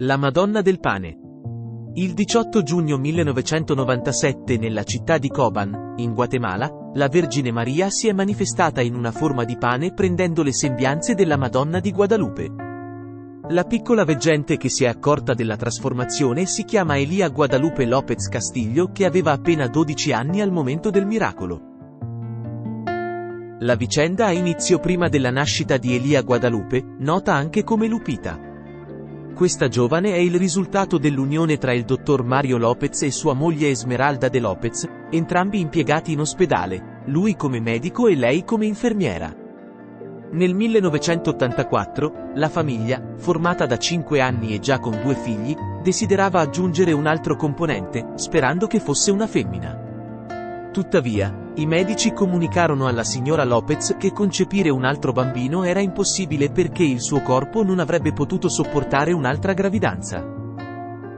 La Madonna del Pane. Il 18 giugno 1997 nella città di Cobán, in Guatemala, la Vergine Maria si è manifestata in una forma di pane prendendo le sembianze della Madonna di Guadalupe. La piccola veggente che si è accorta della trasformazione si chiama Elia Guadalupe López Castillo, che aveva appena 12 anni al momento del miracolo. La vicenda ha inizio prima della nascita di Elia Guadalupe, nota anche come Lupita. Questa giovane è il risultato dell'unione tra il dottor Mario López e sua moglie Esmeralda de López, entrambi impiegati in ospedale, lui come medico e lei come infermiera. Nel 1984, la famiglia, formata da 5 anni e già con 2 figli, desiderava aggiungere un altro componente, sperando che fosse una femmina. Tuttavia, i medici comunicarono alla signora López che concepire un altro bambino era impossibile perché il suo corpo non avrebbe potuto sopportare un'altra gravidanza.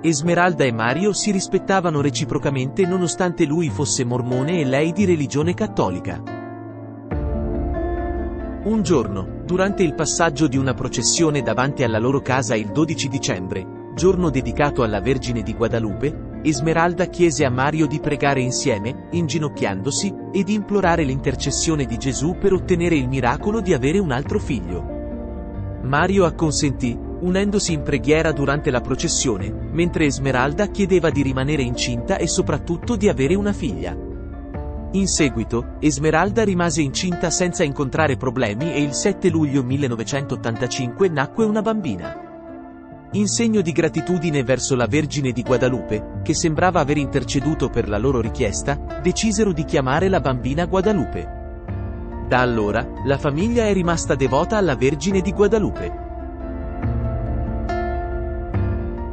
Esmeralda e Mario si rispettavano reciprocamente nonostante lui fosse mormone e lei di religione cattolica. Un giorno, durante il passaggio di una processione davanti alla loro casa il 12 dicembre, giorno dedicato alla Vergine di Guadalupe, Esmeralda chiese a Mario di pregare insieme, inginocchiandosi, e di implorare l'intercessione di Gesù per ottenere il miracolo di avere un altro figlio. Mario acconsentì, unendosi in preghiera durante la processione, mentre Esmeralda chiedeva di rimanere incinta e soprattutto di avere una figlia. In seguito, Esmeralda rimase incinta senza incontrare problemi e il 7 luglio 1985 nacque una bambina. In segno di gratitudine verso la Vergine di Guadalupe, che sembrava aver interceduto per la loro richiesta, decisero di chiamare la bambina Guadalupe. Da allora, la famiglia è rimasta devota alla Vergine di Guadalupe.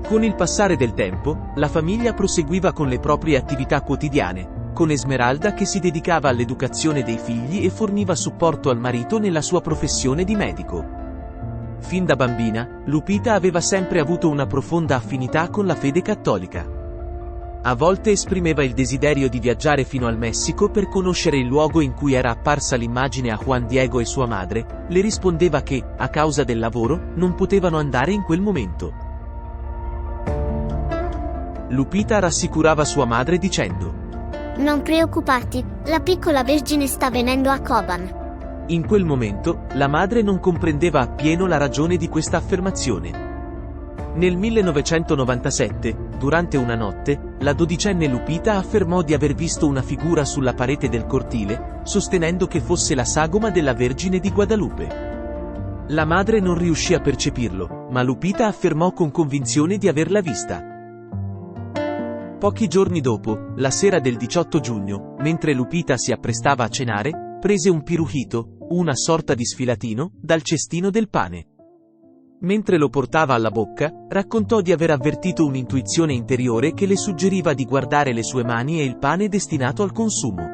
Con il passare del tempo, la famiglia proseguiva con le proprie attività quotidiane, con Esmeralda che si dedicava all'educazione dei figli e forniva supporto al marito nella sua professione di medico. Fin da bambina, Lupita aveva sempre avuto una profonda affinità con la fede cattolica. A volte esprimeva il desiderio di viaggiare fino al Messico per conoscere il luogo in cui era apparsa l'immagine a Juan Diego e sua madre, le rispondeva che, a causa del lavoro, non potevano andare in quel momento. Lupita rassicurava sua madre dicendo: "Non preoccuparti, la piccola Vergine sta venendo a Cobán." In quel momento, la madre non comprendeva appieno la ragione di questa affermazione. Nel 1997, durante una notte, la 12enne Lupita affermò di aver visto una figura sulla parete del cortile, sostenendo che fosse la sagoma della Vergine di Guadalupe. La madre non riuscì a percepirlo, ma Lupita affermò con convinzione di averla vista. Pochi giorni dopo, la sera del 18 giugno, mentre Lupita si apprestava a cenare, prese un pirujito, una sorta di sfilatino, dal cestino del pane. Mentre lo portava alla bocca, raccontò di aver avvertito un'intuizione interiore che le suggeriva di guardare le sue mani e il pane destinato al consumo.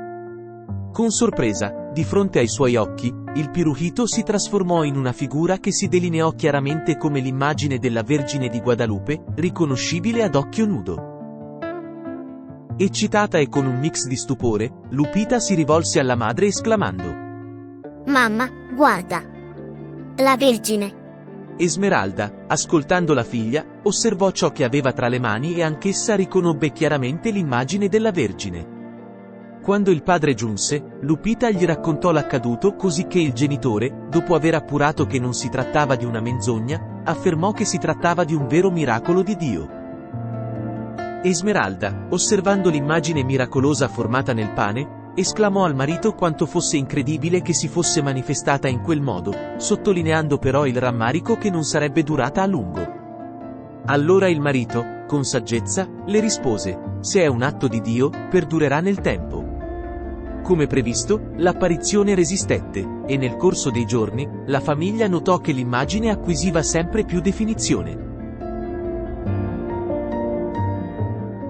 Con sorpresa, di fronte ai suoi occhi, il pirujito si trasformò in una figura che si delineò chiaramente come l'immagine della Vergine di Guadalupe, riconoscibile ad occhio nudo. Eccitata e con un mix di stupore, Lupita si rivolse alla madre esclamando: "Mamma, guarda! La Vergine!" Esmeralda, ascoltando la figlia, osservò ciò che aveva tra le mani e anch'essa riconobbe chiaramente l'immagine della Vergine. Quando il padre giunse, Lupita gli raccontò l'accaduto così che il genitore, dopo aver appurato che non si trattava di una menzogna, affermò che si trattava di un vero miracolo di Dio. Esmeralda, osservando l'immagine miracolosa formata nel pane, esclamò al marito quanto fosse incredibile che si fosse manifestata in quel modo, sottolineando però il rammarico che non sarebbe durata a lungo. Allora il marito, con saggezza, le rispose: "Se è un atto di Dio, perdurerà nel tempo." Come previsto, l'apparizione resistette, e nel corso dei giorni, la famiglia notò che l'immagine acquisiva sempre più definizione.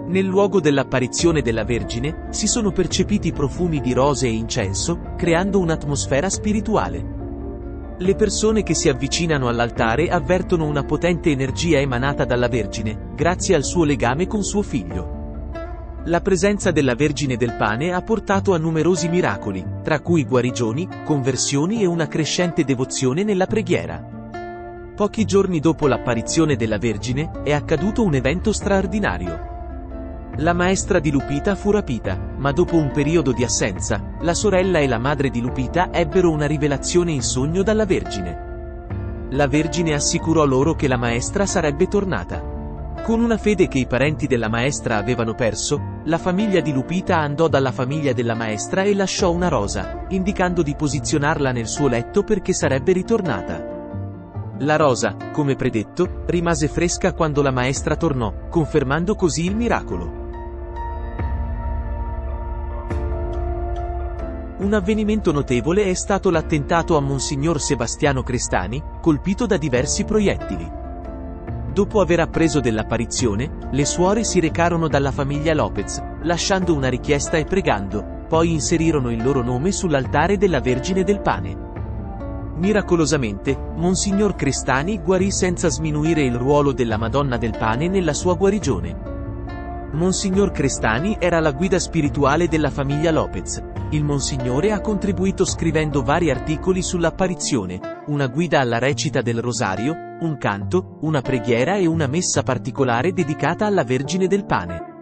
Nel luogo dell'apparizione della Vergine, si sono percepiti profumi di rose e incenso, creando un'atmosfera spirituale. Le persone che si avvicinano all'altare avvertono una potente energia emanata dalla Vergine, grazie al suo legame con suo figlio. La presenza della Vergine del Pane ha portato a numerosi miracoli, tra cui guarigioni, conversioni e una crescente devozione nella preghiera. Pochi giorni dopo l'apparizione della Vergine, è accaduto un evento straordinario. La maestra di Lupita fu rapita, ma dopo un periodo di assenza, la sorella e la madre di Lupita ebbero una rivelazione in sogno dalla Vergine. La Vergine assicurò loro che la maestra sarebbe tornata. Con una fede che i parenti della maestra avevano perso, la famiglia di Lupita andò dalla famiglia della maestra e lasciò una rosa, indicando di posizionarla nel suo letto perché sarebbe ritornata. La rosa, come predetto, rimase fresca quando la maestra tornò, confermando così il miracolo. Un avvenimento notevole è stato l'attentato a Monsignor Sebastiano Crestani, colpito da diversi proiettili. Dopo aver appreso dell'apparizione, le suore si recarono dalla famiglia Lopez, lasciando una richiesta e pregando, poi inserirono il loro nome sull'altare della Vergine del Pane. Miracolosamente, Monsignor Crestani guarì senza sminuire il ruolo della Madonna del Pane nella sua guarigione. Monsignor Crestani era la guida spirituale della famiglia Lopez. Il Monsignore ha contribuito scrivendo vari articoli sull'apparizione, una guida alla recita del rosario, un canto, una preghiera e una messa particolare dedicata alla Vergine del Pane.